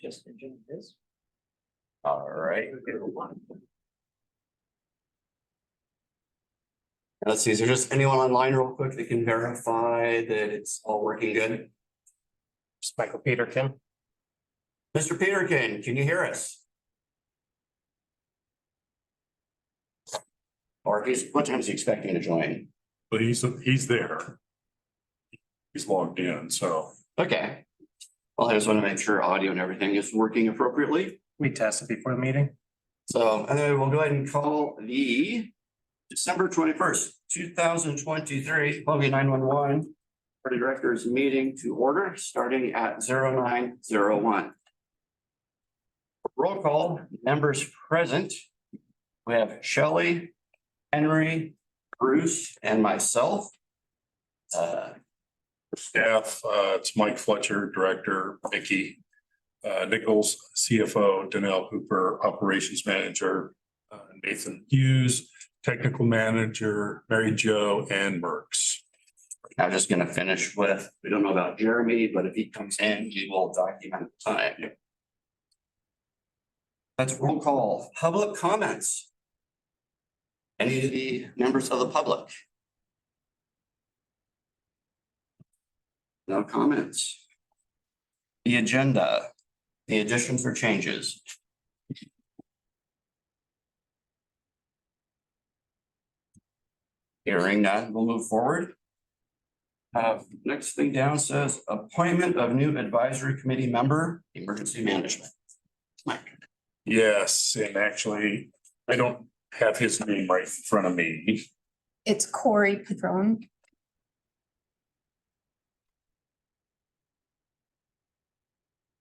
Just agenda this. All right. Let's see, is there just anyone online real quick that can verify that it's all working good? It's Michael Peterkin. Mr. Peterkin, can you hear us? Or what time is he expecting to join? But he's there. He's logged in, so. Okay. Well, I just want to make sure audio and everything is working appropriately. We tested before the meeting. So, and then we'll go ahead and call the December 21st, 2023, Columbia 911 Board of Directors meeting to order, starting at 0901. Roll call, members present. We have Shelley, Henry, Bruce, and myself. Staff, it's Mike Fletcher, Director, Mickey Nichols, CFO, Danelle Hooper, Operations Manager, Nathan Hughes, Technical Manager, Mary Jo, and Merckx. I'm just gonna finish with, we don't know about Jeremy, but if he comes in, we will document the time. Let's roll call, public comments. Any of the members of the public? No comments. The agenda, the additions or changes. Hearing none, we'll move forward. Next thing down says appointment of new advisory committee member, emergency management. Mike. Yes, and actually, I don't have his name right in front of me. It's Corey Padron.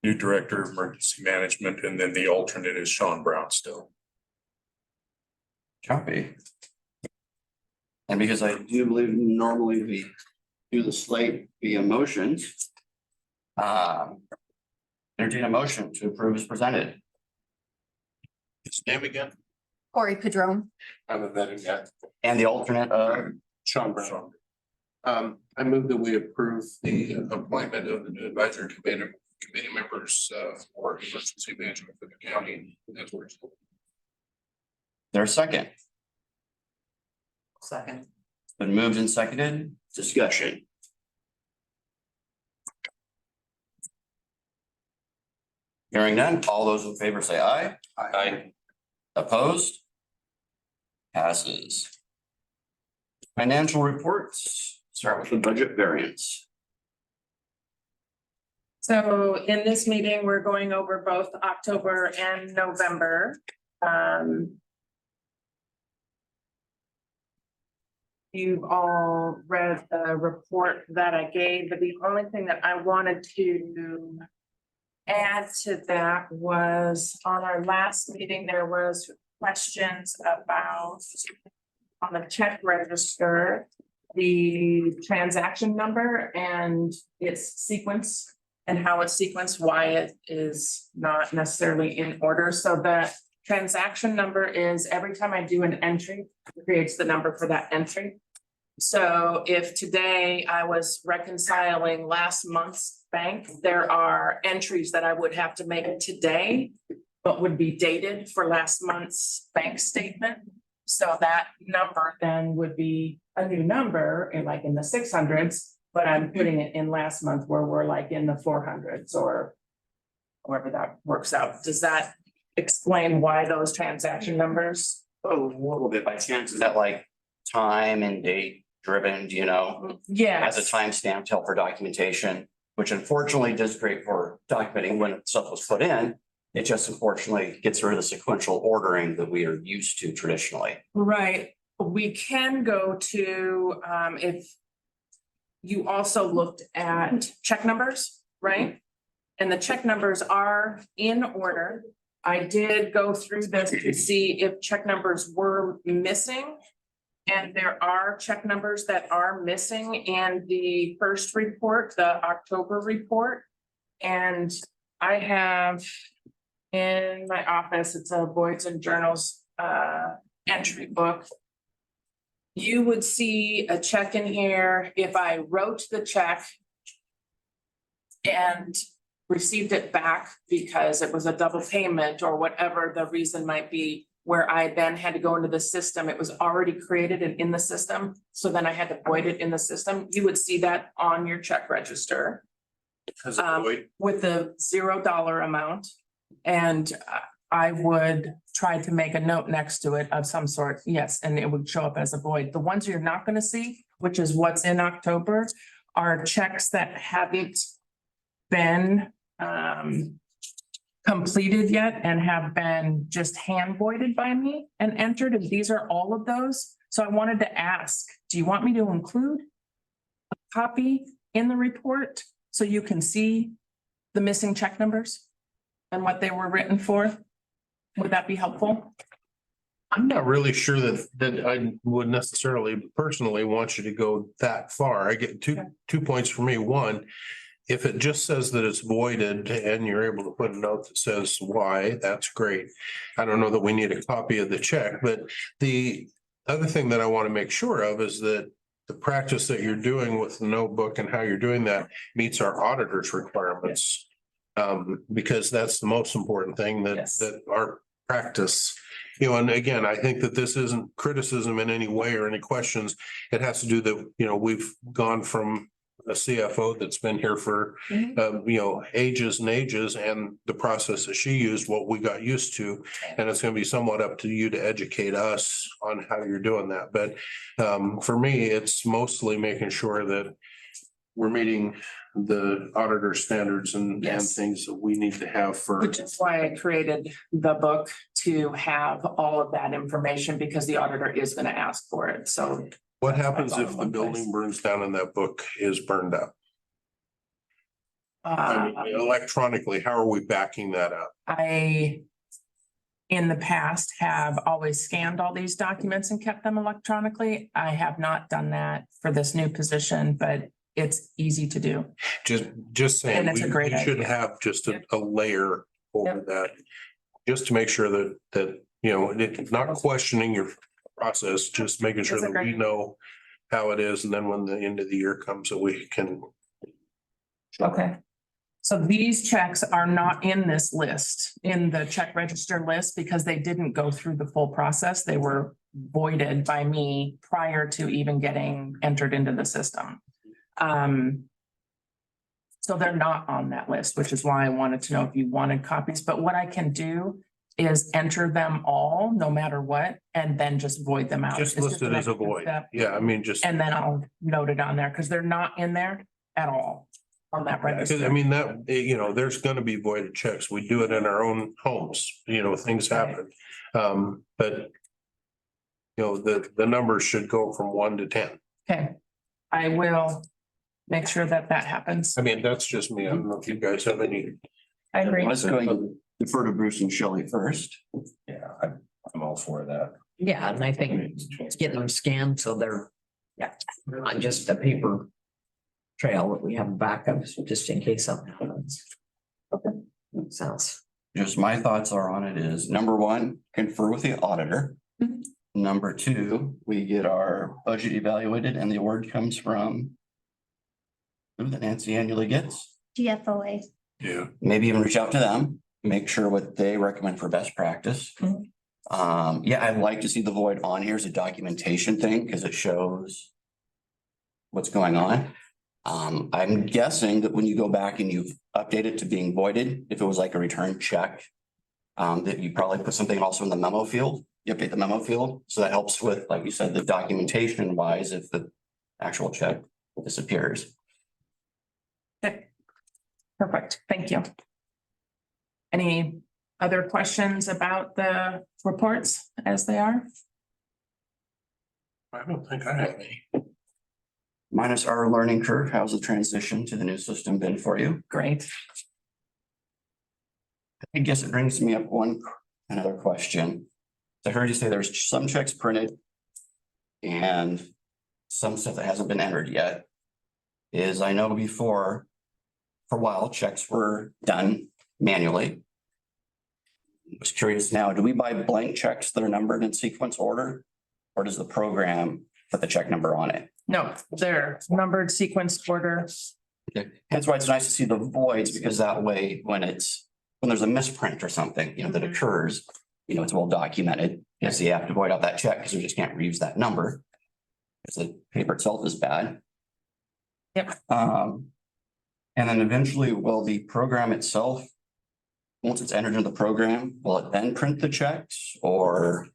New Director of Emergency Management, and then the alternate is Sean Brown still. Copy. And because I do believe normally we do the slate via motions. Entertain a motion to approve as presented. His name again? Corey Padron. I haven't met him yet. And the alternate of Sean Brown. I move that we approve the appointment of the new advisory committee members for emergency management for the county. That's where it's. their second. Second. Been moved and seconded. Discussion. Hearing none, all those in favor say aye. Aye. Opposed? Passes. Financial reports, start with the budget variance. So in this meeting, we're going over both October and November. You've all read the report that I gave, but the only thing that I wanted to add to that was on our last meeting, there was questions about on the check register, the transaction number and its sequence and how it's sequenced, why it is not necessarily in order. So the transaction number is every time I do an entry, it creates the number for that entry. So if today I was reconciling last month's bank, there are entries that I would have to make today, but would be dated for last month's bank statement. So that number then would be a new number in like in the 600s, but I'm putting it in last month where we're like in the 400s or however that works out. Does that explain why those transaction numbers? A little bit by chance, is that like time and date driven, do you know? Yes. As a timestamp to help for documentation, which unfortunately does great for documenting when stuff was put in. It just unfortunately gets rid of the sequential ordering that we are used to traditionally. Right, we can go to, if you also looked at check numbers, right? And the check numbers are in order. I did go through this to see if check numbers were missing. And there are check numbers that are missing in the first report, the October report. And I have in my office, it's a Boyds and Journals entry book. You would see a check in here if I wrote the check and received it back because it was a double payment or whatever the reason might be, where I then had to go into the system, it was already created and in the system, so then I had to void it in the system, you would see that on your check register As a void. with the $0 amount. And I would try to make a note next to it of some sort, yes, and it would show up as a void. The ones you're not gonna see, which is what's in October, are checks that haven't been completed yet and have been just hand voided by me and entered, and these are all of those. So I wanted to ask, do you want me to include a copy in the report so you can see the missing check numbers and what they were written for? Would that be helpful? I'm not really sure that I would necessarily personally want you to go that far. I get two points for me. One, if it just says that it's voided and you're able to put a note that says why, that's great. I don't know that we need a copy of the check, but the other thing that I want to make sure of is that the practice that you're doing with the notebook and how you're doing that meets our auditor's requirements. Because that's the most important thing Yes. that our practice, you know, and again, I think that this isn't criticism in any way or any questions. It has to do that, you know, we've gone from a CFO that's been here for, you know, ages and ages, and the process that she used, what we got used to. And it's gonna be somewhat up to you to educate us on how you're doing that. But for me, it's mostly making sure that we're meeting the auditor standards and Yes. things that we need to have for. Which is why I created the book to have all of that information, because the auditor is gonna ask for it, so. What happens all in if the one place. building burns down and that book is burned up? I mean, electronically, how are we backing that up? I, in the past, have always scanned all these documents and kept them electronically. I have not done that for this new position, but it's easy to do. Just saying, And it's a great we should idea. have just a layer over Yep. that. Just to make sure that, you know, not questioning your process, just making sure It's a that great we idea. know how it is, and then when the end of the year comes, that we can. Okay. So these checks are not in this list, in the check register list, because they didn't go through the full process. They were voided by me prior to even getting entered into the system. So they're not on that list, which is why I wanted to know if you wanted copies, but what I can do is enter them all, no matter what, and then just void them out. Just It's list it an as a extra void. step. Yeah, I mean, just. And then I'll note it on there, because they're not in there at all on that Because I register. mean, that, you know, there's gonna be voided checks. We do it in our own homes, you know, things happen. But. You know, the numbers should go from 1 to 10. Okay, I will make sure that that happens. I mean, that's just me. I don't know if you guys have any. I agree. I was going to defer to Bruce and Shelley first. Yeah, I'm all for that. Yeah, and I think it's getting them scanned so they're, yeah, not just a paper trail that we have backup, just in case something happens. Okay. Sounds, Just my thoughts are on it is, number one, confer with the auditor. Mhm. Number two, we get our budget evaluated and the award comes from who that Nancy annually gets. GFOA. Yeah. Maybe even reach out to them, make sure what they recommend for best practice. Mhm. Yeah, I'd like to see the void on here as a documentation thing, because it shows what's going on. I'm guessing that when you go back and you've updated to being voided, if it was like a return check, that you probably put something also in the memo field, you update the memo field, so that helps with, like you said, the documentation wise, if the actual check disappears. Okay. Perfect, thank you. Any other questions about the reports as they are? I don't think I have any. Minus our learning curve, how's the transition to the new system been for you? Great. I guess it brings me up another question. I heard you say there's some checks printed and some stuff that hasn't been entered yet. I know before, for a while, checks were done manually. Was curious now, do we buy blank checks that are numbered in sequence order? Or does the program put the check number on it? No, they're numbered sequence order. Okay, that's why it's nice to see the voids, because that way, when there's a misprint or something, that occurs, it's well documented. Yes, you have to void out that check because we just can't reuse that number. Because the paper itself is bad. Yep. And then eventually will the program itself, once it's entered into the program, will it then print the checks or?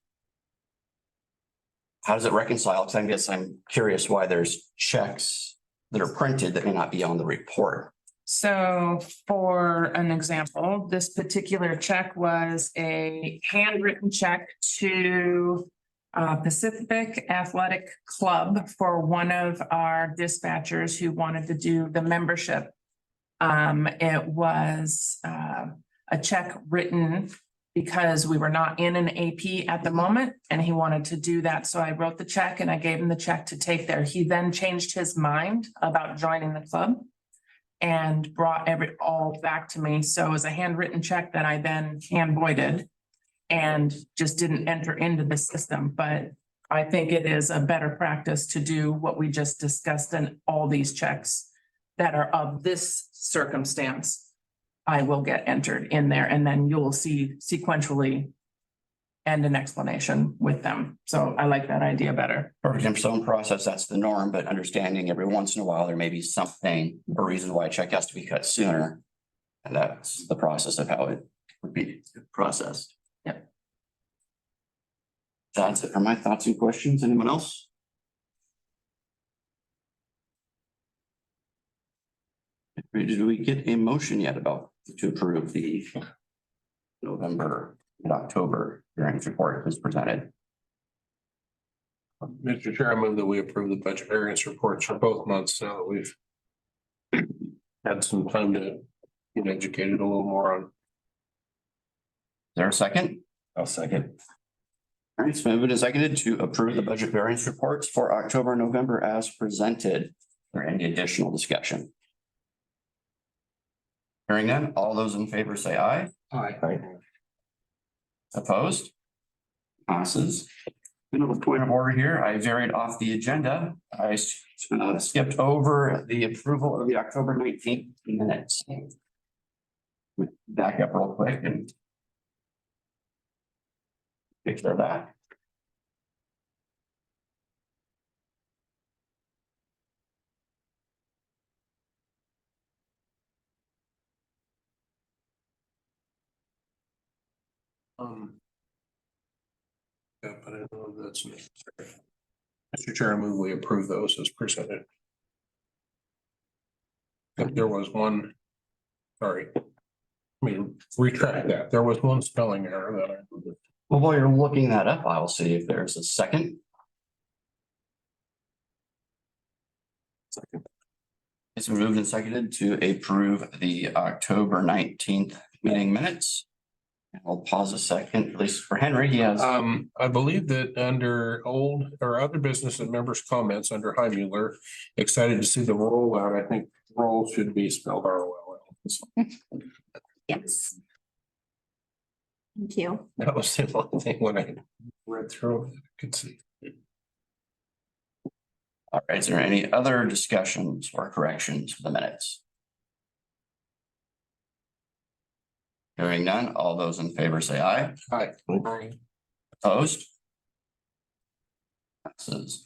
How does it reconcile? Because I'm curious why there's checks that are printed that may not be on the report. So for an example, this particular check was a handwritten check to Pacific Athletic Club for one of our dispatchers who wanted to do the membership. It was a check written because we were not in an AP at the moment and he wanted to do that. So I wrote the check and I gave him the check to take there. He then changed his mind about joining the club and brought all back to me. So it was a handwritten check that I then hand voided and just didn't enter into the system. But I think it is a better practice to do what we just discussed in all these checks that are of this circumstance. I will get entered in there and then you'll see sequentially and an explanation with them. So I like that idea better. Perfect. In some process, that's the norm, but understanding every once in a while, there may be something, a reason why a check has to be cut sooner. And that's the process of how it would be processed. Yep. That's it for my thoughts and questions. Anyone else? Did we get a motion yet to approve the November and October variance report as presented? Mr. Chair, I move that we approve the budget variance reports for both months now that we've had some time to get educated a little more on. Is there a second? I'll second. All right, so moved and seconded to approve the budget variance reports for October, November as presented. Or any additional discussion? Hearing none, all those in favor say aye. Aye. Opposed? Passes. Another point of order here, I varied off the agenda. I skipped over the approval of the October 19th minutes. Back up real quick and take care of that. Yeah, but I know that's necessary. Mr. Chair, I move we approve those as presented. If there was one, sorry. Let me retract that. There was one spelling error that I. Well, while you're looking that up, I'll see if there's a second. It's been moved and seconded to approve the October 19th meeting minutes. I'll pause a second, at least for Henry, he has. I believe that under old or other business and members' comments under Heimler, excited to see the rollout. I think roll should be spelled ROLL. Yes. Thank you. That was the only thing when I read through, I could see. All right, is there any other discussions or corrections for the minutes? Hearing none, all those in favor say aye. Aye. Opposed? Passes.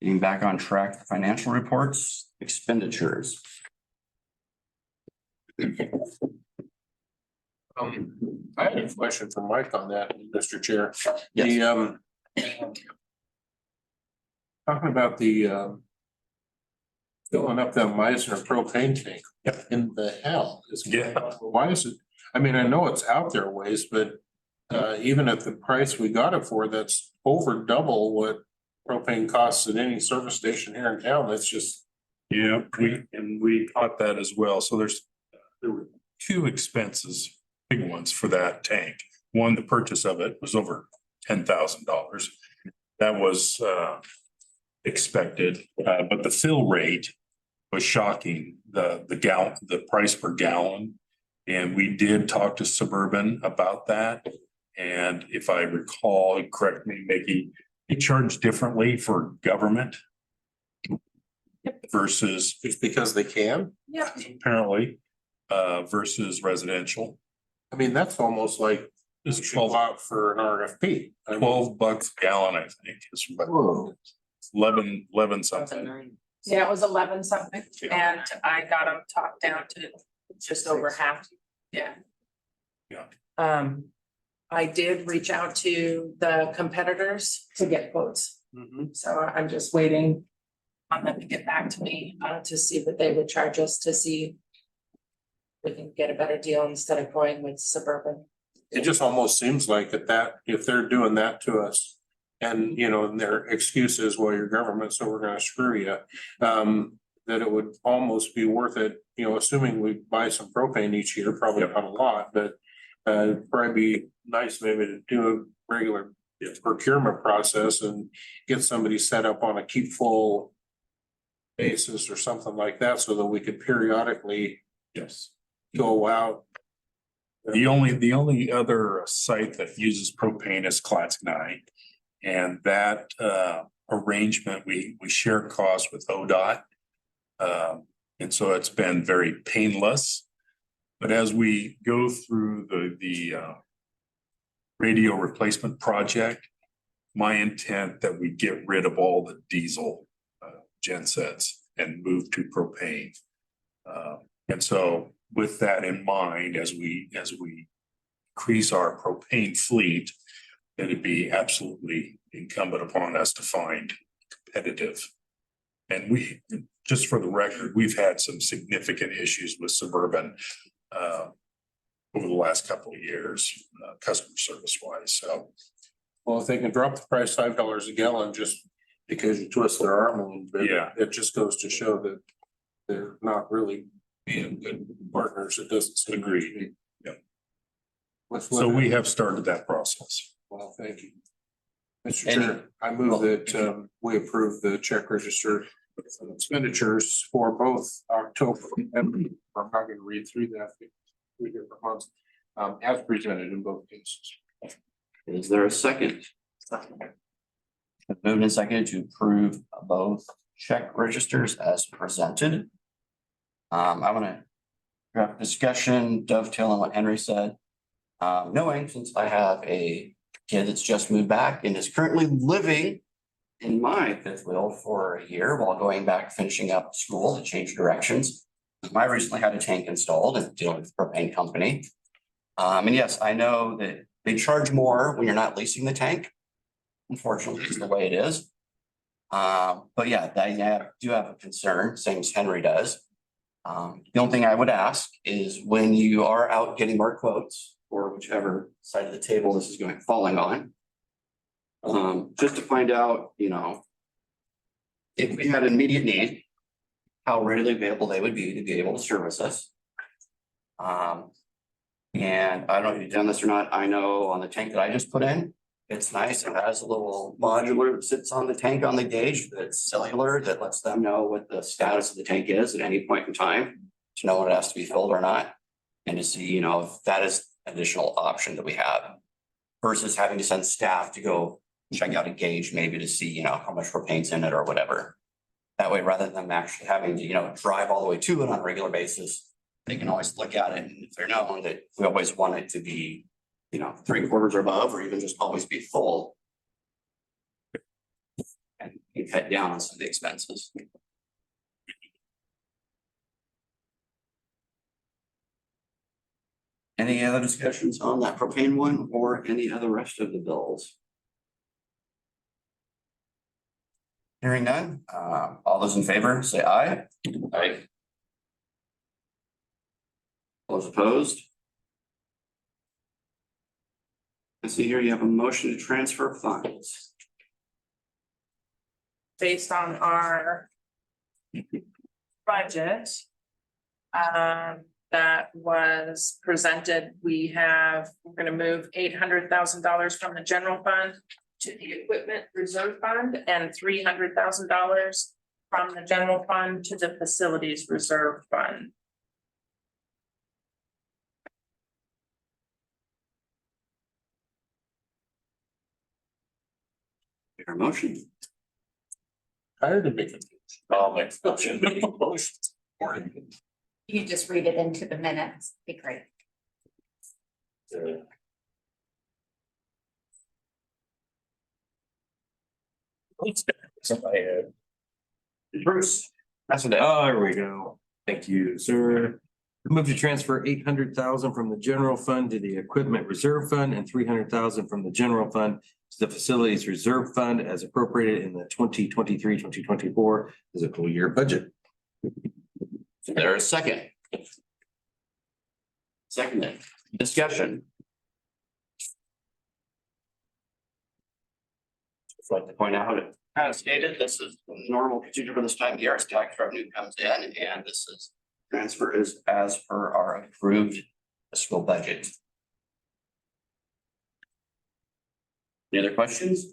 Getting back on track, financial reports, expenditures. I had a question for Mike on that, Mr. Chair. Yes. Talking about the filling up that Meisner propane tank. Yep. In the hell is. Yeah. Why is it? I mean, I know it's out there ways, but even at the price we got it for, that's over double what propane costs at any service station here in town. That's just. Yeah, we caught that as well. So there were two expenses, big ones for that tank. One, the purchase of it was over $10,000. That was expected, but the fill rate was shocking. The price per gallon. And we did talk to Suburban about that. And if I recall, correct me, Mickey, they charge differently for government versus Just because they can? Yeah. apparently, versus residential. I mean, that's almost like It's we should go out for an RFP. I mean, $12 a gallon, I think, is what, Whoa. 11 something. Yeah, it was 11 something, and I got them talked down to just over half. Yeah. Yeah. I did reach out to the competitors to get quotes, Mhm. so I'm just waiting on them to get back to me, to see what they would charge us to see if we can get a better deal instead of going with Suburban. It just almost seems like if they're doing that to us. And, you know, and their excuse is, well, your government, so we're gonna screw you. That it would almost be worth it, you know, assuming we buy some propane each year, probably not a lot, but. Probably be nice maybe to do a regular procurement process and get somebody set up on a keep full. Basis or something like that, so that we could periodically Yes. go out. The only other site that uses propane is Klatsnai. And that arrangement, we share costs with ODOT. And so it's been very painless. But as we go through the radio replacement project, my intent that we get rid of all the diesel gensets and move to propane. And so with that in mind, as we increase our propane fleet, it'd be absolutely incumbent upon us to find competitive. And we, just for the record, we've had some significant issues with Suburban over the last couple of years, customer service wise, so. Well, if they can drop the price $5 a gallon just because you twist their arm a little bit. Yeah. It just goes to show that they're not really being good partners. It doesn't seem. Agreed. Yeah. What's So we have started that process. Well, thank you. Mr. Any- Chair, I move that we approve the check register expenditures for both October and I'm not gonna read through that. 3 different months, as presented in both cases. Is there a second? Moved and seconded to approve both check registers as presented. I'm gonna have discussion dovetail on what Henry said. Knowing since I have a kid that's just moved back and is currently living in my fifth wheel for a year while going back, finishing up school to change directions. I recently had a tank installed and dealing with the propane company. And yes, I know that they charge more when you're not leasing the tank. Unfortunately, it's the way it is. But yeah, I do have a concern, same as Henry does. The only thing I would ask is when you are out getting more quotes or whichever side of the table this is going falling on. Just to find out, you know, if we had an immediate need, how readily available they would be to be able to service us. And I don't know if you've done this or not. I know on the tank that I just put in, it's nice. It has a little modular that sits on the tank on the gauge that's cellular that lets them know what the status of the tank is at any point in time to know when it has to be filled or not. And to see, you know, if that is additional option that we have versus having to send staff to go check out a gauge maybe to see, you know, how much propane's in it or whatever. That way, rather than them actually having to, you know, drive all the way to it on a regular basis, they can always look at it and if they're known that we always want it to be, you know, 3/4 or above, or even just always be full. And you cut down on some of the expenses. Any other discussions on that propane one or any other rest of the bills? Hearing none, all those in favor, say aye. Aye. All those opposed? I see here you have a motion to transfer funds. Based on our budget. That was presented, we're gonna move $800,000 from the general fund to the equipment reserve fund and $300,000 from the general fund to the facilities reserve fund. Your motion. Tired of making. I'll make the motion. You can just read it into the minutes. Be great. Somebody had. Bruce. That's what. Oh, there we go. Thank you, sir. Move to transfer 800,000 from the general fund to the equipment reserve fund and 300,000 from the general fund to the facilities reserve fund as appropriated in the 2023-2024 fiscal year budget. There a second? Seconded. Discussion. Just like to point out, as stated, this is normal procedure for this time of year as tax revenue comes in, and this is transfer is as per our approved fiscal budget. Any other questions?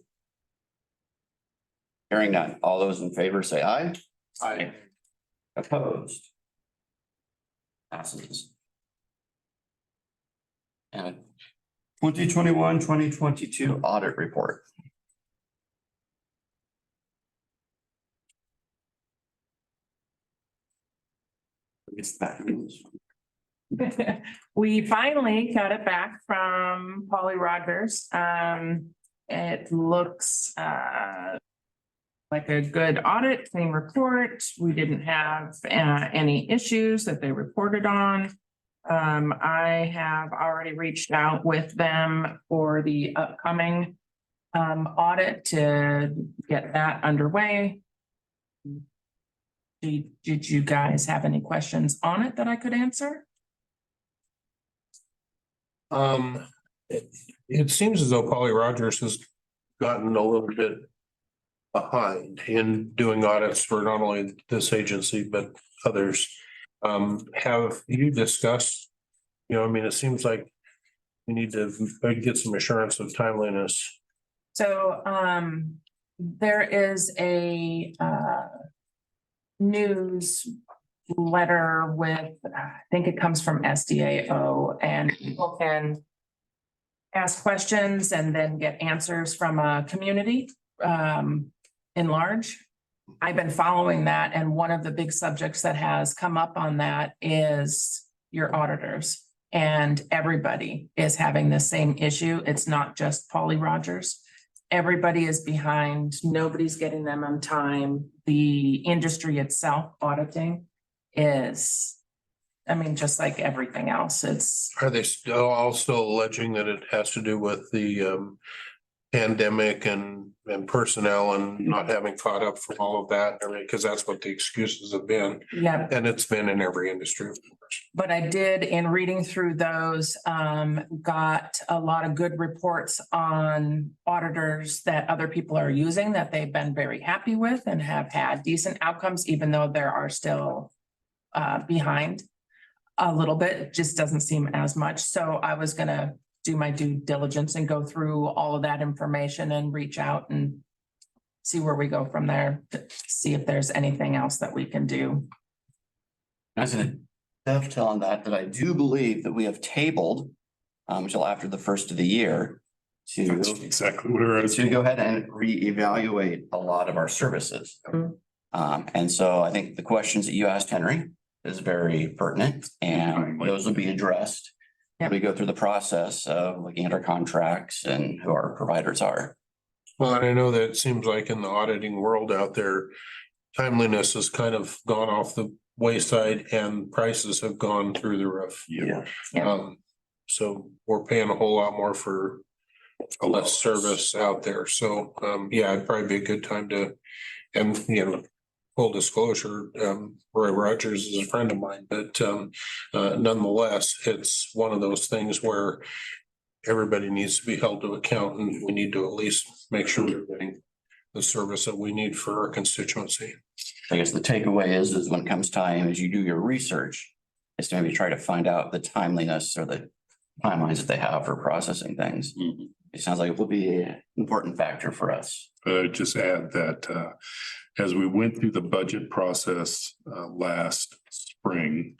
Hearing none. All those in favor say aye. Aye. Opposed? Passes. And 2021-2022 audit report. It's back. We finally got it back from Polly Rogers. It looks like a good audit, clean report. We didn't have any issues that they reported on. I have already reached out with them for the upcoming audit to get that underway. Did you guys have any questions on it that I could answer? It seems as though Polly Rogers has gotten a little bit behind in doing audits for not only this agency, but others. Have you discussed, I mean, it seems like we need to get some assurance of timeliness. So there is a news letter with, I think it comes from SDAO, and people can ask questions and then get answers from a community in large. I've been following that, and one of the big subjects that has come up on that is your auditors. And everybody is having the same issue. It's not just Polly Rogers. Everybody is behind. Nobody's getting them on time. The industry itself auditing is, I mean, just like everything else, it's. Are they still also alleging that it has to do with the pandemic and personnel and not having caught up from all of that? I mean, because that's what the excuses have been, Yeah, and it's been in every industry. but I did, in reading through those, got a lot of good reports on auditors that other people are using that they've been very happy with and have had decent outcomes, even though there are still behind a little bit. It just doesn't seem as much. So I was gonna do my due diligence and go through all of that information and reach out and see where we go from there, to see if there's anything else that we can do. I was gonna dovetail on that I do believe that we have tabled until after the first of the year That's to exactly where I was. go ahead and reevaluate a lot of our services. Mhm. And so I think the questions that you asked, Henry, is very pertinent, and those will be addressed. Yep. We go through the process of looking at our contracts and who our providers are. Well, and I know that it seems like in the auditing world out there, timeliness has kind of gone off the wayside and prices have gone through the roof. Yeah. Yeah. So we're paying a whole lot more for less service out there. So, yeah, it'd probably be a good time to, and, full disclosure, Roy Rogers is a friend of mine, but, nonetheless, it's one of those things where everybody needs to be held to account, and we need to at least make sure we're getting the service that we need for our constituency. I guess the takeaway is when it comes time, as you do your research, is to maybe try to find out the timeliness or the timelines that they have for processing things. It sounds like it will be an important factor for us. Just add that as we went through the budget process last spring,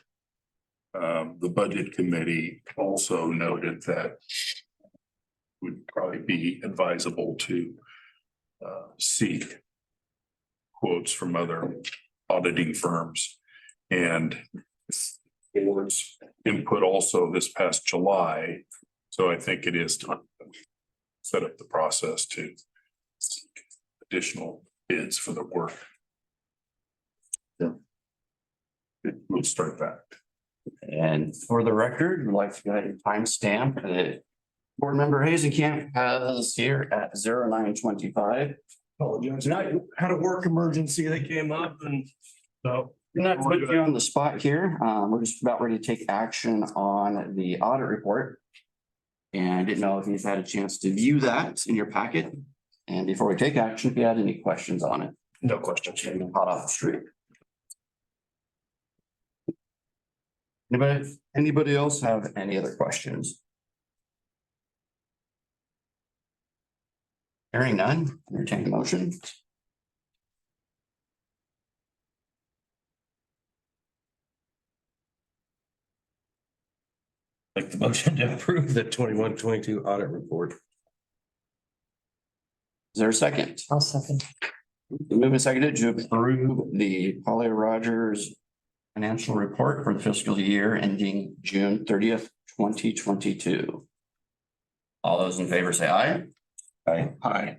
the budget committee also noted that would probably be advisable to seek quotes from other auditing firms. And board's input also this past July. So I think it is time that we set up the process to seek additional bids for the work. Yeah. We'll start that. And for the record, we'd like to go ahead and timestamp that board member Hazekamp has here at 09:25. Tonight had a work emergency that came up and so. Not to put you on the spot here. We're just about ready to take action on the audit report. And didn't know if you've had a chance to view that in your packet. And before we take action, if you had any questions on it. No questions. Hot off the street. Anybody else have any other questions? Hearing none, entertain a motion. Like the motion to approve the 21-22 audit report. Is there a second? I'll second. Moving seconded to approve the Polly Rogers financial report for the fiscal year ending June 30th, 2022. All those in favor say aye. Aye. Aye.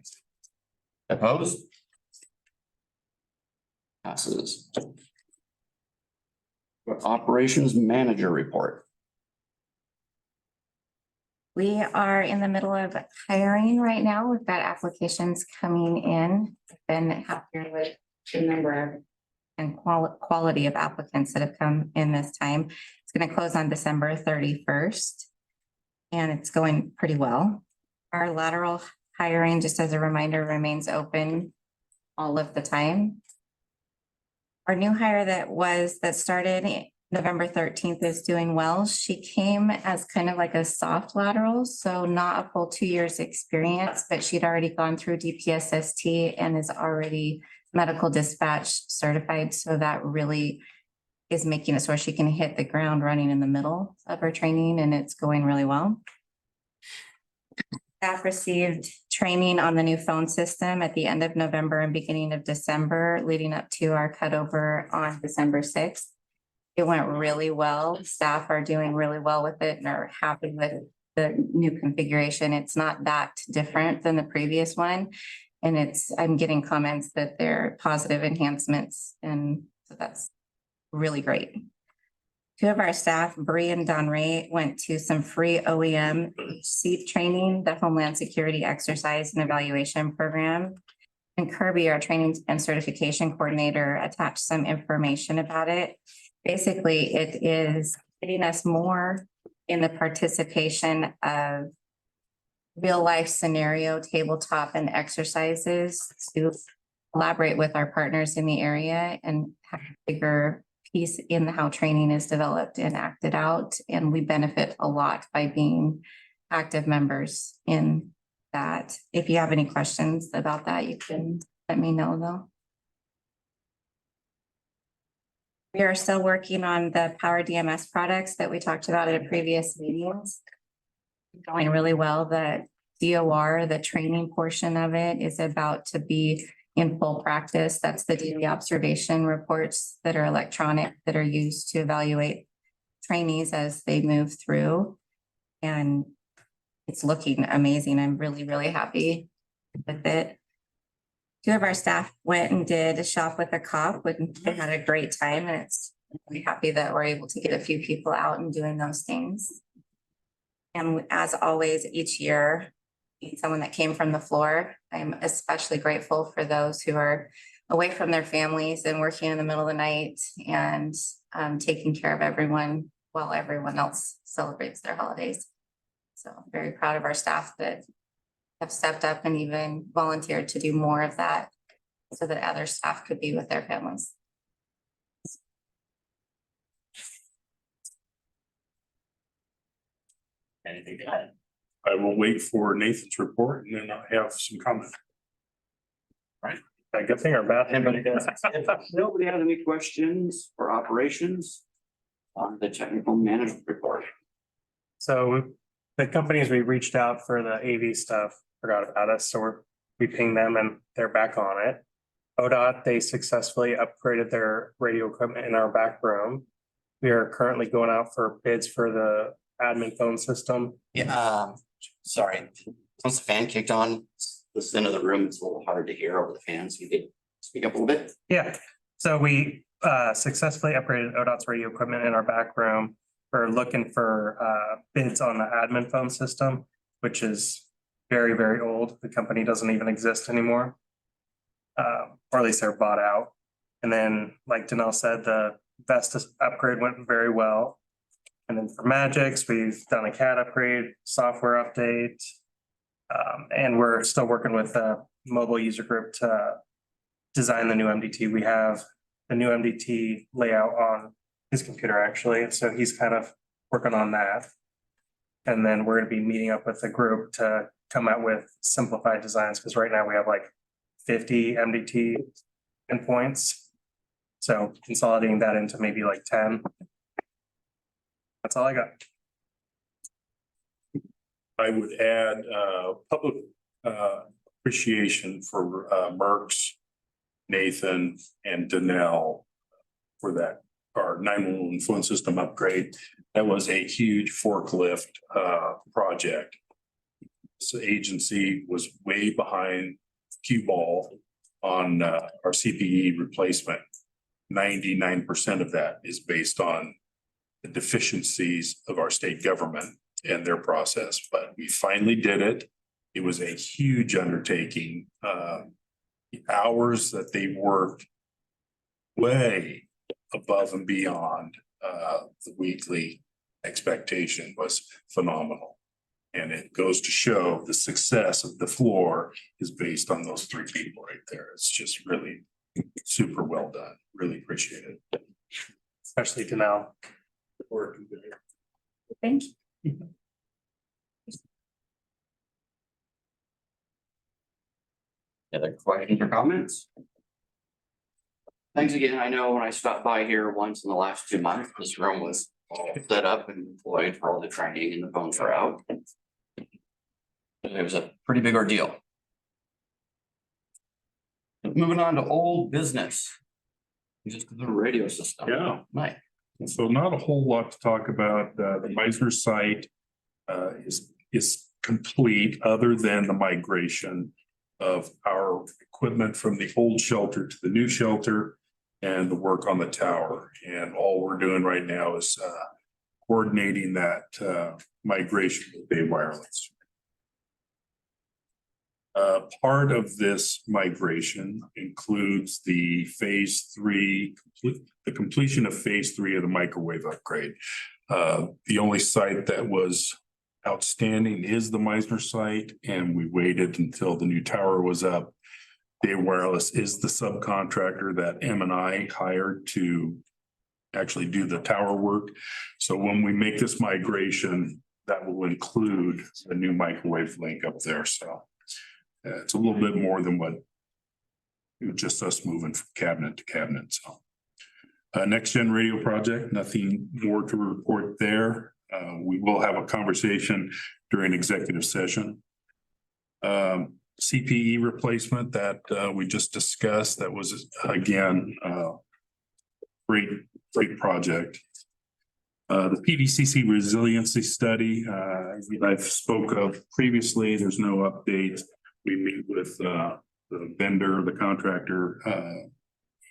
Opposed? Passes. Operations manager report. We are in the middle of hiring right now. We've got applications coming in. Been happier with the number of and quality of applicants that have come in this time. It's going to close on December 31st. And it's going pretty well. Our lateral hiring, just as a reminder, remains open all of the time. Our new hire that started November 13th is doing well. She came as kind of like a soft lateral, so not a full 2 years experience, but she'd already gone through DPSST and is already medical dispatch certified. So that really is making it so she can hit the ground running in the middle of her training, and it's going really well. Staff received training on the new phone system at the end of November and beginning of December, leading up to our cutover on December 6th. It went really well. Staff are doing really well with it and are happy with the new configuration. It's not that different than the previous one. And I'm getting comments that they're positive enhancements. And so that's really great. Two of our staff, Bree and Don Ray, went to some free OEM SEAP training, the Homeland Security Exercise and Evaluation Program. And Kirby, our training and certification coordinator, attached some information about it. Basically, it is getting us more in the participation of real life scenario, tabletop and exercises to collaborate with our partners in the area and have a bigger piece in how training is developed and acted out. And we benefit a lot by being active members in that. If you have any questions about that, you can let me know though. We are still working on the Power DMS products that we talked about at previous meetings. Going really well. The DOR, the training portion of it, is about to be in full practice. That's the daily observation reports that are electronic that are used to evaluate trainees as they move through. And it's looking amazing. I'm really, really happy with it. Two of our staff went and did a shop with a cop and they had a great time, and it's really happy that we're able to get a few people out and doing those things. And as always, each year, someone that came from the floor. I'm especially grateful for those who are away from their families and working in the middle of the night and taking care of everyone while everyone else celebrates their holidays. So I'm very proud of our staff that have stepped up and even volunteered to do more of that so that other staff could be with their families. Anything to add? I will wait for Nathan's report and then I'll have some comment. A good thing or bad? Anybody does? If nobody has any questions for operations on the technical management report. So the companies we reached out for the AV stuff forgot about us, so we pinged them and they're back on it. ODOT, they successfully upgraded their radio equipment in our back room. We are currently going out for bids for the admin phone system. Yeah, sorry. Once the fan kicked on, this end of the room, it's a little hard to hear over the fan, so you could speak up a little bit. Yeah, so we successfully upgraded ODOT's radio equipment in our back room. We're looking for bids on the admin phone system, which is very, very old. The company doesn't even exist anymore. Or at least they're bought out. And then, like Danelle said, the Vestas upgrade went very well. And then for Magix, we've done a CAD upgrade, software update. And we're still working with the mobile user group to design the new MDT. We have the new MDT layout on his computer actually, and so he's kind of working on that. And then we're gonna be meeting up with the group to come out with simplified designs, because right now we have like 50 MDT endpoints. So consolidating that into maybe like 10. That's all I got. I would add public appreciation for Merck's, Nathan and Danelle for that, our 911 phone system upgrade. That was a huge forklift project. This agency was way behind cue ball on our CPE replacement. 99% of that is based on the deficiencies of our state government and their process, but we finally did it. It was a huge undertaking. The hours that they worked way above and beyond the weekly expectation was phenomenal. And it goes to show the success of the floor is based on those three people right there. It's just really super well done. Really appreciate it. Especially Danelle. Thank you. Other questions or comments? Thanks again. I know when I stopped by here once in the last 2 months, this room was all set up and employed for all the training and the phones were out. It was a pretty big ordeal. Moving on to old business. Just the radio system. Yeah. Mike. So not a whole lot to talk about. The Meisner site is complete, other than the migration of our equipment from the old shelter to the new shelter and the work on the tower. And all we're doing right now is coordinating that migration with Bay Wireless. Part of this migration includes the the completion of phase 3 of the microwave upgrade. The only site that was outstanding is the Meisner site, and we waited until the new tower was up. Bay Wireless is the subcontractor that M&I hired to actually do the tower work. So when we make this migration, that will include a new microwave link up there. So it's a little bit more than what just us moving from cabinet to cabinet. So next gen radio project, nothing more to report there. We will have a conversation during executive session. CPE replacement that we just discussed, that was again great project. The PDCC resiliency study I've spoke of previously. There's no update. We meet with the vendor, the contractor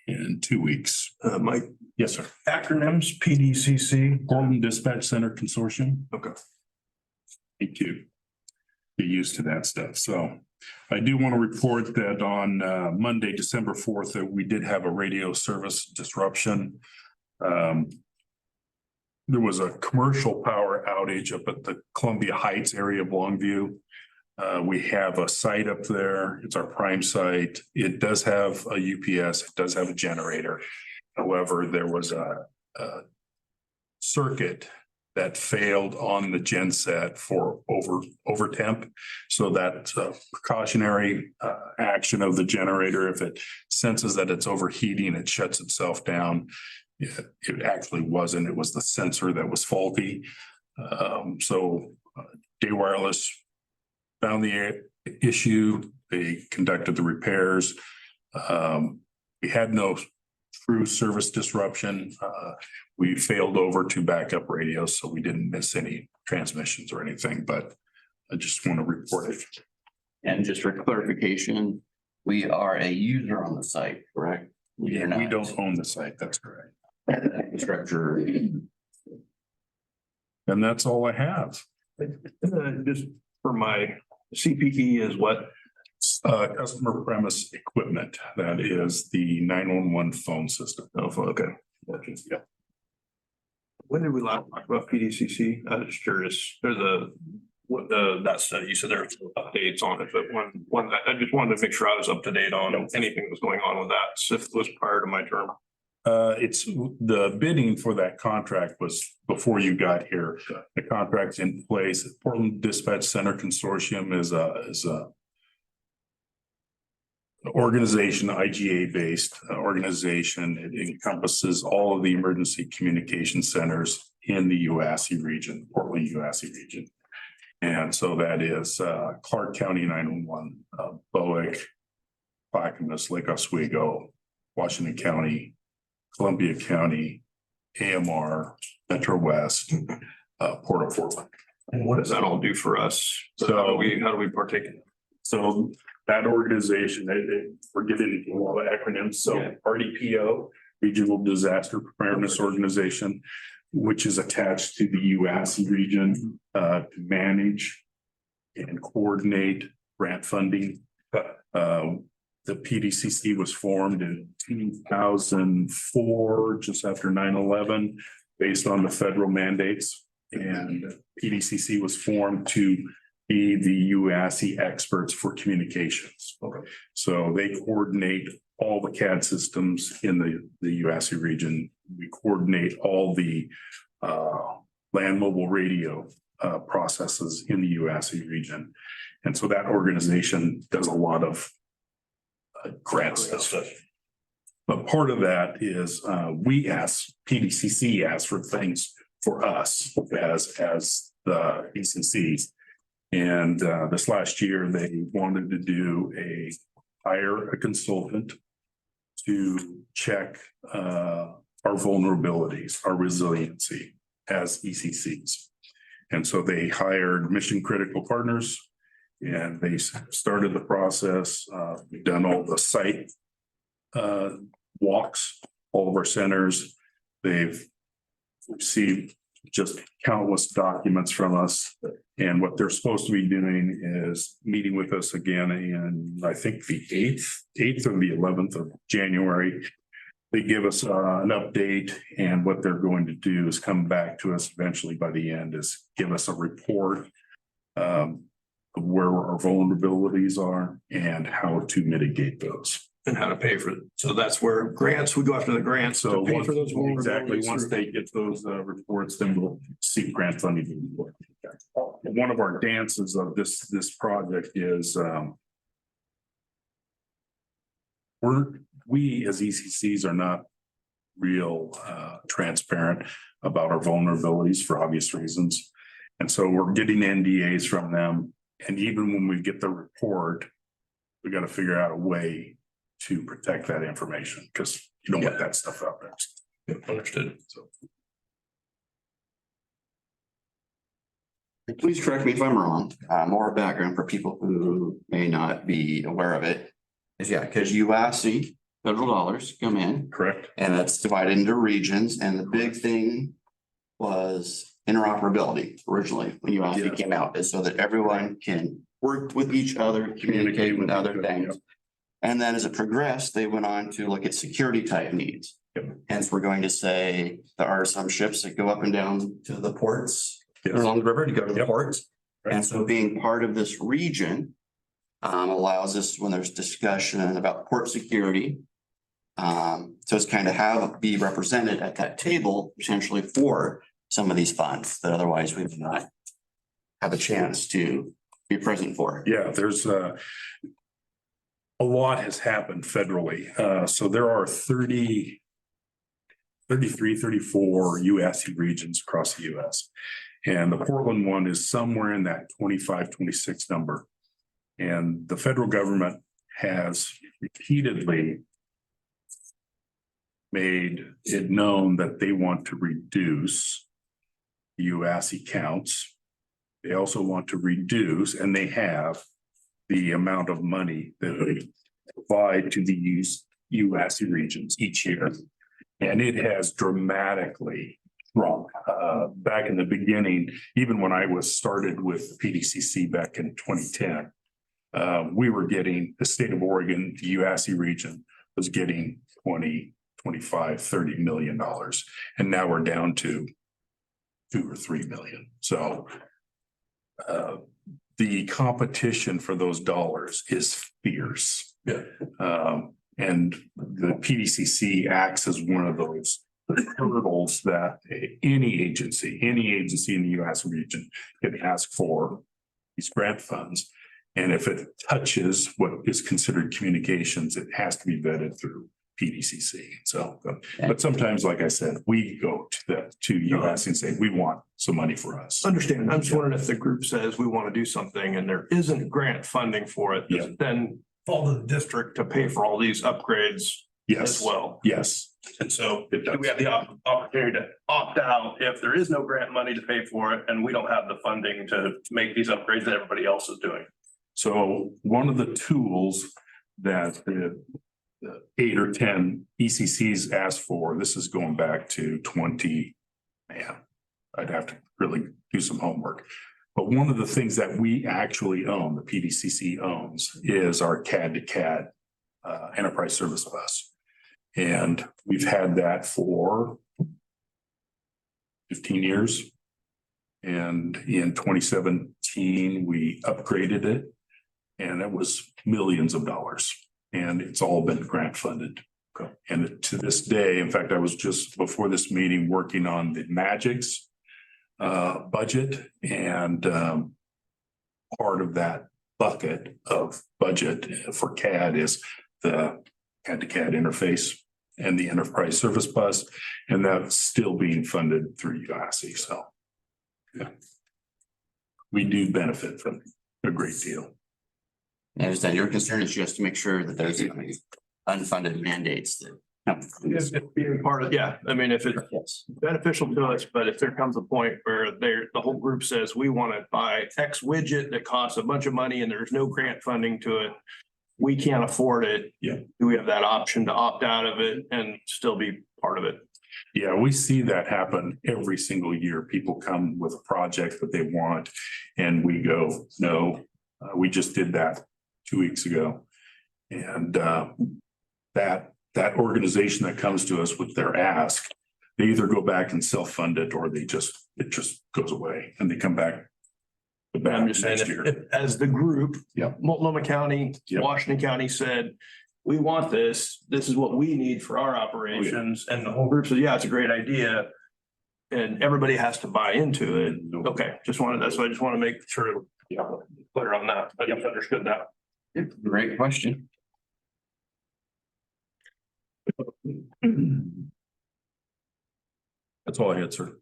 in 2 weeks. Mike? Yes, sir. Acronyms, PDCC. Golden Dispatch Center Consortium. Okay. Thank you. Get used to that stuff. So I do want to report that on Monday, December 4th, that we did have a radio service disruption. There was a commercial power outage up at the Columbia Heights area of Longview. We have a site up there. It's our prime site. It does have a UPS. It does have a generator. However, there was a circuit that failed on the genset for over temp. So that precautionary action of the generator, if it senses that it's overheating, it shuts itself down. It actually wasn't. It was the sensor that was faulty. So Day Wireless found the issue. They conducted the repairs. We had no true service disruption. We failed over to backup radios, so we didn't miss any transmissions or anything, but I just want to report it. And just for clarification, we are a user on the site, correct? We are not. We don't own the site, that's correct. Infrastructure. And that's all I have. Just for my CPE is what? Customer premise equipment, that is the 911 phone system. Oh, okay. Gotcha. Yeah. When did we last talk about PDCC? I was just curious. There's that study, you said there were updates on it, but one, I just wanted to make sure I was up to date on anything that was going on with that. So if it was prior to my term. It's the bidding for that contract was before you got here. The contract's in place. Portland Dispatch Center Consortium is a organization, IGA based organization. It encompasses all of the emergency communication centers in the UASC region, Portland UASC region. And so that is Clark County 911, Bowick, Clackamas, Lake Oswego, Washington County, Columbia County, AMR, Metro West, Port of Portland. And what does that all do for us? So- How do we partake in it? So that organization, we're getting a lot of acronyms. So Yeah. RDPO, Regional Disaster Preparedness Organization, which is attached to the UASC region to manage and coordinate grant funding. The PDCC was formed in 2004, just after 9/11, based on the federal mandates. And PDCC was formed to be the UASC experts for communications. Okay. So they coordinate all the CAD systems in the UASC region. We coordinate all the land mobile radio processes in the UASC region. And so that organization does a lot of grant stuff. But part of that is we ask, PDCC asks for things for us as the ECCs. And this last year, they wanted to hire a consultant to check our vulnerabilities, our resiliency as ECCs. And so they hired Mission Critical Partners and they started the process. We've done all the site walks, all of our centers. They've received just countless documents from us. And what they're supposed to be doing is meeting with us again in, I think, the 8th or the 11th of January. They give us an update, and what they're going to do is come back to us eventually by the end is give us a report of where our vulnerabilities are and how to mitigate those. And how to pay for it. So that's where grants, we go after the grants So to pay for those. exactly, vulnerabilities. once they get those reports, then we'll seek grant funding. One of our dances of this project is we as ECCs are not real transparent about our vulnerabilities for obvious reasons. And so we're getting NDAs from them. And even when we get the report, we got to figure out a way to protect that information because you don't want that stuff out there. Understood. So. Please correct me if I'm wrong. More background for people who may not be aware of it. Is because UASC federal dollars come in Correct. and that's divided into regions. And the big thing was interoperability originally when UASC Yes. came out, is so that everyone can work with each other, communicate with other things. And then as it progressed, they went on to look at security type needs. Yep. Hence, we're going to say there are some ships that go up and down to the ports Yes. along the river to go to the Yep. ports. Right. And so being part of this region allows us, when there's discussion about port security, to just kind of be represented at that table potentially for some of these funds that otherwise we would not have a chance to be present for. Yeah, there's a lot has happened federally. So there are 33, 34 UASC regions across the US. And the Portland one is somewhere in that 25, 26 number. And the federal government has repeatedly made it known that they want to reduce UASC counts. They also want to reduce, and they have, the amount of money that they provide to the UASC regions each year. And it has dramatically shrunk. Back in the beginning, even when I was started with PDCC back in 2010, we were getting, the state of Oregon, the UASC region was getting 20, 25, $30 million. And now we're down to 2 or 3 million. So the competition for those dollars is fierce. Yeah. And the PDCC acts as one of those hurdles that any agency in the US region can ask for these grant funds. And if it touches what is considered communications, it has to be vetted through PDCC. So, but sometimes, like I said, we go to US and say, we want some money for us. Understand. I'm just wondering if the group says we want to do something and there isn't grant funding for it, does it then fall to the district to pay for all these upgrades as Yes, well? yes. And so It does. do we have the opportunity to opt out if there is no grant money to pay for it and we don't have the funding to make these upgrades that everybody else is doing? So one of the tools that the 8 or 10 ECCs asked for, this is going back to 20, man, I'd have to really do some homework. But one of the things that we actually own, the PDCC owns, is our CAD to CAD enterprise service bus. And we've had that for 15 years. And in 2017, we upgraded it. And it was millions of dollars. And it's all been grant funded. And to this day, in fact, I was just before this meeting working on the Magix budget, and part of that bucket of budget for CAD is the CAD to CAD interface and the enterprise service bus, and that's still being funded through UASC. So yeah, we do benefit from a great deal. I understand your concern is just to make sure that there's unfunded mandates that. If being part of, yeah, I mean, if it's Yes. beneficial to us, but if there comes a point where the whole group says we want to buy X widget that costs a bunch of money and there's no grant funding to it, we can't afford it. Yeah. Do we have that option to opt out of it and still be part of it? Yeah, we see that happen every single year. People come with a project that they want and we go, no, we just did that 2 weeks ago. And that organization that comes to us with their ask, they either go back and self-fund it or it just goes away and they come back. I'm just saying, next year. if as the group, Yep. Multnomah County, Yep. Washington County said, we want this is what we need for our operations. And the whole group said, yeah, it's a great idea. And everybody has to buy into it. Okay, that's why I just want to make sure, clear on that. I just understood that. Great question. That's all I had, sir.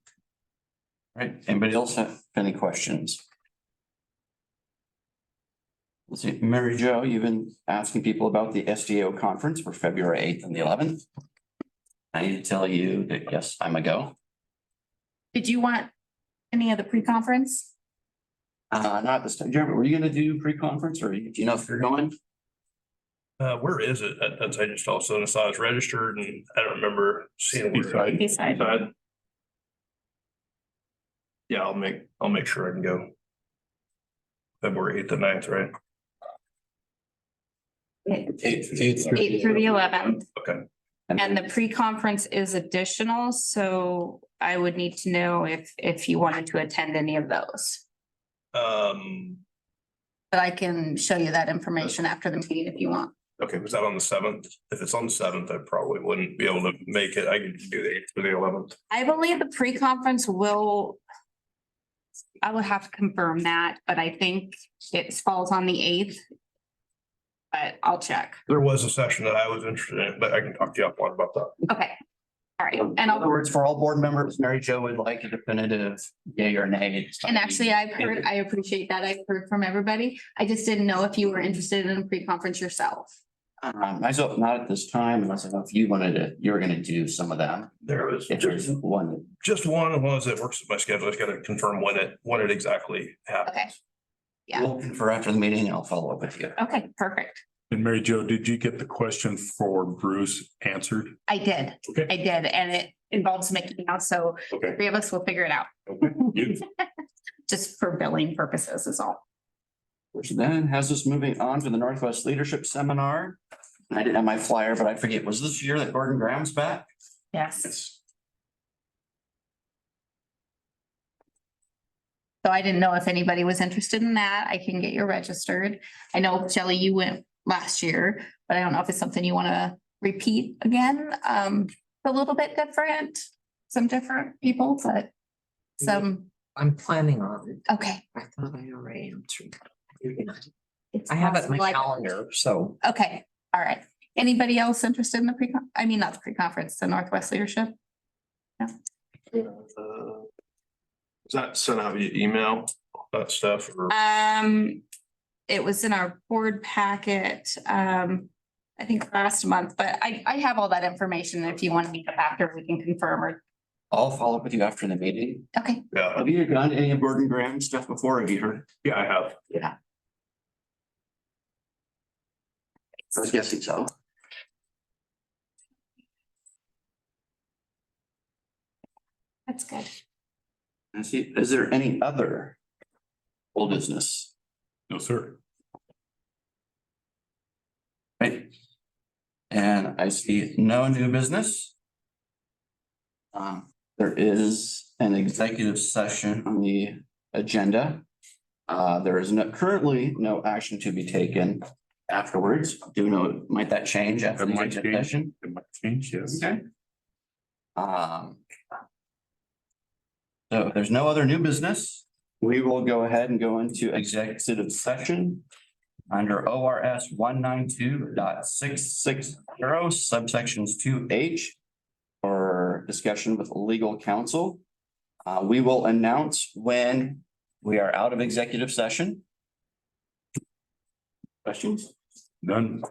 Right, anybody else have any questions? Let's see, Mary Jo, you've been asking people about the SDO conference for February 8th and the 11th. I need to tell you that, yes, I'm a go. Did you want any of the pre-conference? Not this time. Jeremy, were you gonna do pre-conference or do you know if you're going? Where is it? That's, I just also saw it's registered and I don't remember seeing where. Beside- Beside. Yeah, I'll make sure I can go. February 8th and 9th, right? 8th through the 11th. Okay. And the pre-conference is additional, so I would need to know if you wanted to attend any of those. But I can show you that information after the meeting if you want. Okay, was that on the 7th? If it's on the 7th, I probably wouldn't be able to make it. I could do the 8th or the 11th. I believe the pre-conference I will have to confirm that, but I think it falls on the 8th. But I'll check. There was a session that I was interested in, but I can talk to you offline about that. Okay. All right, In and other I'll, words, for all board members, Mary Jo would like a definitive yay or nay. and actually, I appreciate that. I've heard from everybody. I just didn't know if you were interested in a pre-conference yourself. Myself, not at this time, unless I know if you wanted to, you were gonna do some of them. There was If there's one. just one of those that works with my schedule. I just gotta confirm when it exactly happens. Okay. Yeah. We'll confer after the meeting and I'll follow up with you. Okay, perfect. And Mary Jo, did you get the question for Bruce answered? I did. Okay. I did, and it involves Mickey now, so Okay. three of us will figure it out. Beautiful. Just for billing purposes is all. Which then has us moving on to the Northwest Leadership Seminar. I didn't have my flyer, but I forget, was this year that Gordon Graham's back? Yes. So I didn't know if anybody was interested in that. I can get you registered. I know, Shelley, you went last year, but I don't know if it's something you want to repeat again. A little bit different, some different people, but some, I'm planning on it. okay. I thought I already answered. It's I have it in my possible I- calendar, so Okay, all right. Anybody else interested in the I mean, not the pre-conference, the Northwest Leadership? Is that sent out via email, that stuff? Or It was in our board packet, I think last month, but I have all that information. If you want to meet up after, we can confirm or, I'll follow up with you after the meeting. okay, Yeah, Have you done any of Gordon Graham stuff before? Have you heard? yeah, I have. I was guessing so. that's good. I see, is there any other old business? No, sir. Right. And I see no new business. There is an executive session on the agenda. There is currently no action to be taken afterwards. Do know, might that change after That the might executive change. session? It might change, yes. Okay. So if there's no other new business, we will go ahead and go into executive session under ORS 192.660 subsections 2H for discussion with legal counsel. We will announce when we are out of executive session. Questions? None.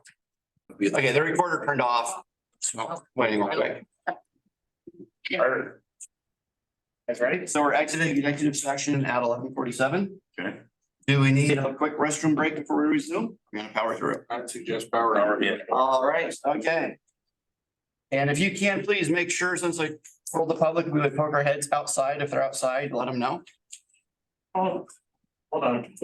Okay, the recorder turned off. So, waiting real quick. That's right. So we're exiting executive session at 11:47. Okay. Do we need a quick restroom break before we resume? We're gonna power through it. I'd suggest power hour. All right, okay. And if you can, please make sure, since I told the public, we would poke our heads outside. If they're outside, let them know. Oh, hold on.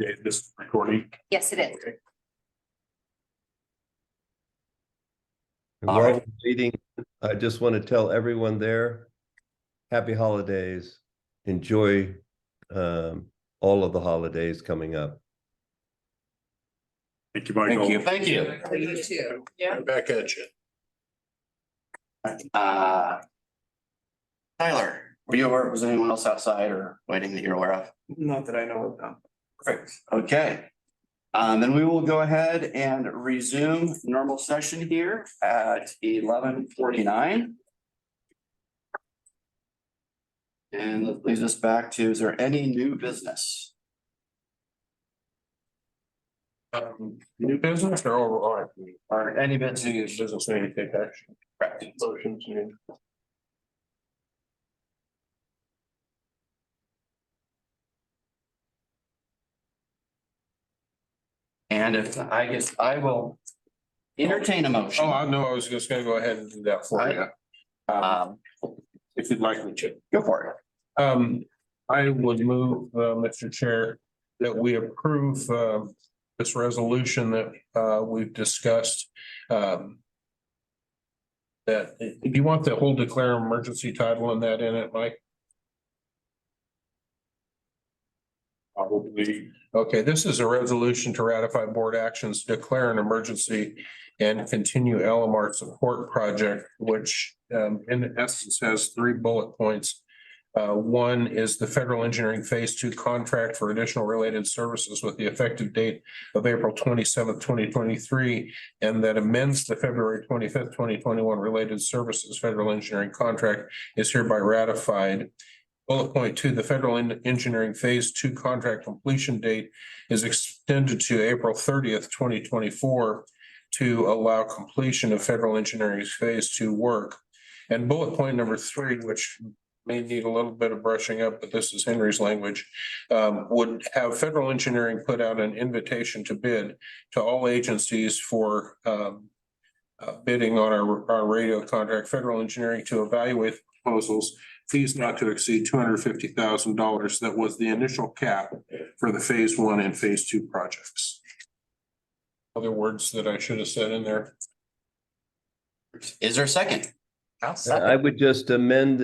Okay, this recording. Yes, it is. All While right. we're waiting, I just want to tell everyone there, happy holidays. Enjoy all of the holidays coming up. Thank you, Michael. Thank you. you too. Yeah. Back at you. Tyler, were you aware, was anyone else outside or waiting that you're aware of? Not that I know of. Perfect, okay. Then we will go ahead and resume normal session here at 11:49. And that leads us back to, is there any new business? New business or overall? Or any business? Business need to take action. Correct. Motions needed. And if, I guess I will entertain a motion. Oh, I know, I was just gonna go ahead and do that for you. If you'd like me to. Go for it. I would move, Mr. Chair, that we approve, this resolution that, we've discussed. That, do you want the whole declare emergency title and that in it, Mike? probably. Okay, this is a resolution to ratify board actions, declare an emergency and continue LMR support project, which in essence has 3 bullet points. One is the federal engineering phase 2 contract for additional related services with the effective date of April 27th, 2023, and that amends the February 25th, 2021 related services federal engineering contract is hereby ratified. Bullet point 2, the federal engineering phase 2 contract completion date is extended to April 30th, 2024 to allow completion of federal engineering phase 2 work. And bullet point number 3, which may need a little bit of brushing up, but this is Henry's language, would have federal engineering put out an invitation to bid to all agencies for bidding on our radio contract, federal engineering to evaluate proposals, fees not to exceed $250,000. That was the initial cap for the phase 1 and phase 2 projects. Other words that I should have said in there. Is there a second? I would just amend,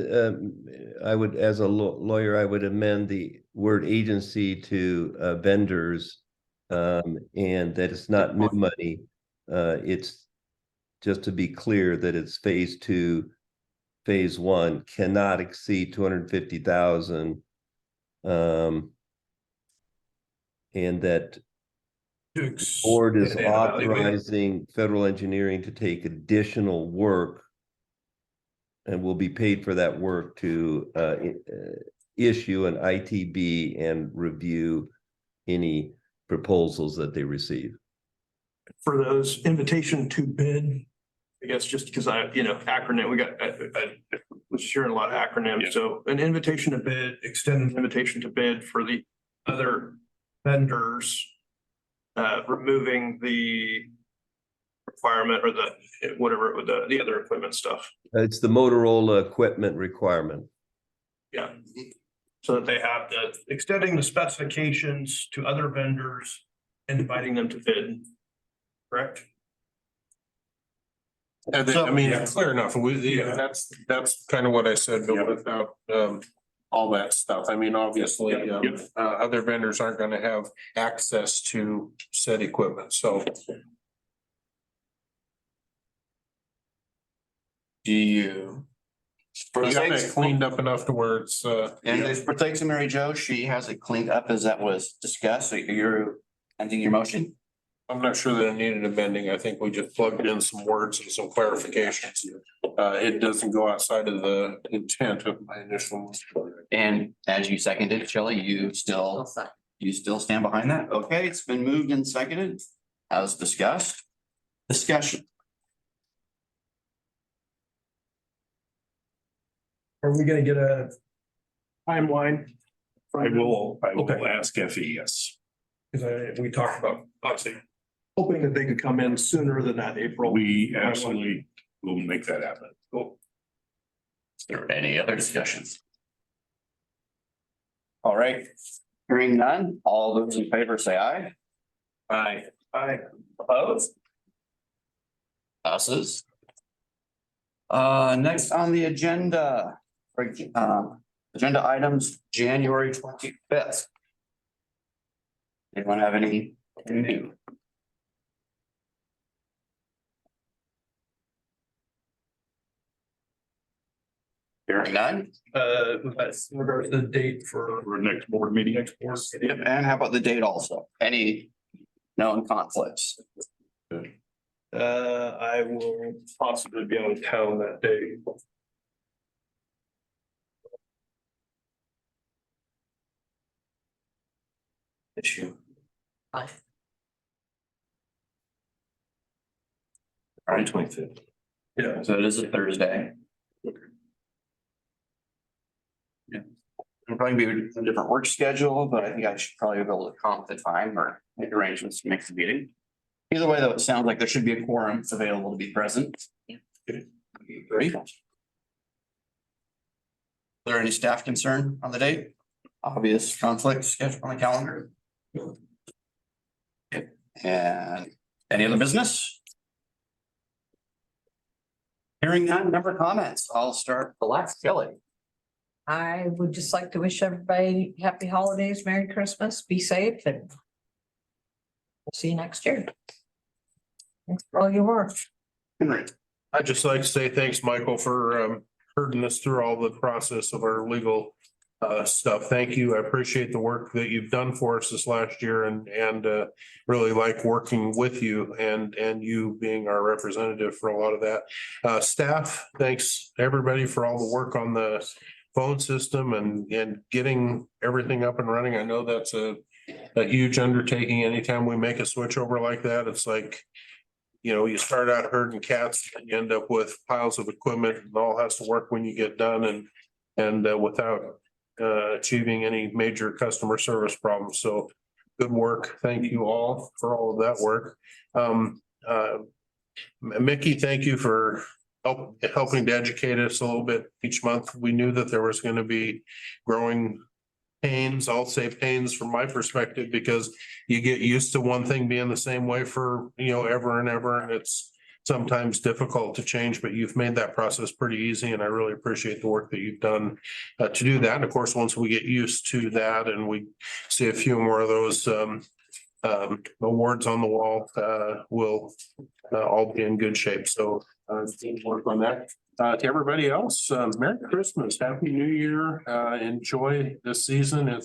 I would, as a lawyer, I would amend the word agency to vendors. And that it's not new money. It's just to be clear that it's phase 2, phase 1 cannot exceed 250,000. And that board is authorizing federal engineering to take additional work and will be paid for that work to issue an ITB and review any proposals that they receive. For those invitation to bid, I guess just because acronym, we got, I was hearing a lot of acronyms. Yeah. So an invitation to bid, extend an invitation to bid for the other vendors, removing the requirement or the other equipment stuff. It's the Motorola equipment requirement. Yeah. So that they have extending the specifications to other vendors and inviting them to bid. Correct? And then, I mean, it's clear enough. That's kind of what I said, but without all that stuff. I mean, obviously, other vendors aren't going to have access to said equipment, so. Do you? For the You got that sakes, cleaned up enough to where it's and for sakes of Mary Jo, she has it cleaned up as that was discussed. So you're ending your motion? I'm not sure that it needed amending. I think we just plugged in some words and some clarifications. It doesn't go outside of the intent of my initial motion. And as you seconded, Shelley, you still stand behind that? Okay, it's been moved and seconded as discussed. Discussion. Are we gonna get a timeline? I will Okay. ask Effie, yes. Because we talked about obviously hoping that they could come in sooner than that April. We absolutely will make that happen. Cool. Is there any other discussions? All right, hearing none, all those in favor say aye. Aye. Aye. Opposed? Passes. Next on the agenda, agenda items, January 25th. Anyone have any new? Hearing none. That's in regards to the date for. For next board meeting. Yep, and how about the date also? Any known conflicts? I will possibly be out of town that day. Issue. All right, 25th. Yeah. So it is a Thursday. Yeah. It'll probably be a different work schedule, but I think I should probably be able to come at the time or make arrangements to make the meeting. Either way, though, it sounds like there should be a quorum available to be present. Great. Are there any staff concern on the date? Obvious conflict scheduled on the calendar? Okay. And any other business? Hearing none, member comments. I'll start the last, Kelly. I would just like to wish everybody happy holidays, Merry Christmas, be safe, and we'll see you next year. Thanks for all your work. Henry. I'd just like to say thanks, Michael, for herding us through all the process of our legal stuff. Thank you. I appreciate the work that you've done for us this last year and really like working with you and you being our representative for a lot of that. Staff, thanks everybody for all the work on the phone system and getting everything up and running. I know that's a huge undertaking. Anytime we make a switch over like that, it's like, you know, you start out herding cats and you end up with piles of equipment and all has to work when you get done and without achieving any major customer service problems. So good work. Thank you all for all of that work. Mickey, thank you for helping to educate us a little bit each month. We knew that there was going to be growing pains. I'll say pains from my perspective, because you get used to one thing being the same way for, you know, ever and ever. And it's sometimes difficult to change, but you've made that process pretty easy. And I really appreciate the work that you've done to do that. And of course, once we get used to that and we see a few more of those awards on the wall, we'll all be in good shape. So work on that. To everybody else, Merry Christmas, Happy New Year. Enjoy this season. It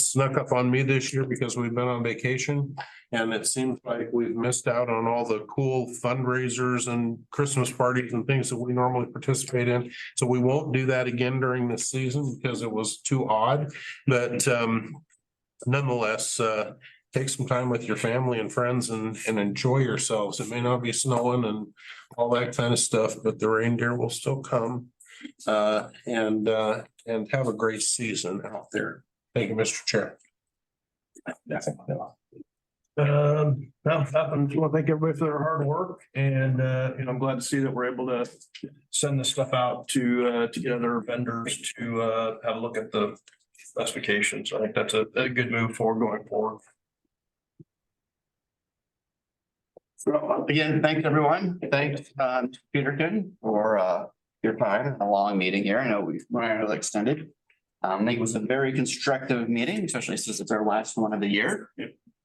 snuck up on me this year because we've been on vacation and it seems like we've missed out on all the cool fundraisers and Christmas parties and things that we normally participate in. So we won't do that again during this season because it was too odd, but nonetheless, take some time with your family and friends and enjoy yourselves. It may not be snowing and all that kind of stuff, but the reindeer will still come. And have a great season out there. Thank you, Mr. Chair. No, nothing. I want to thank everybody for their hard work and, I'm glad to see that we're able to send this stuff out to get other vendors to, have a look at the specifications. I think that's a good move forward going forward. So again, thanks everyone. Thanks, Peterkin, for your time, a long meeting here. I know we've run a little extended. I think it was a very constructive meeting, especially since it's our last one of the year.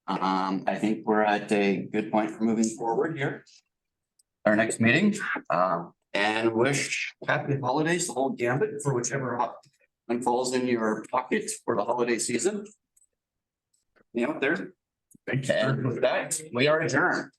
I think we're at a good point for moving forward here. Our next meeting, and wish happy holidays, the whole gambit for whichever unfolds in your pocket for the holiday season. You know, there. And with that, we are adjourned.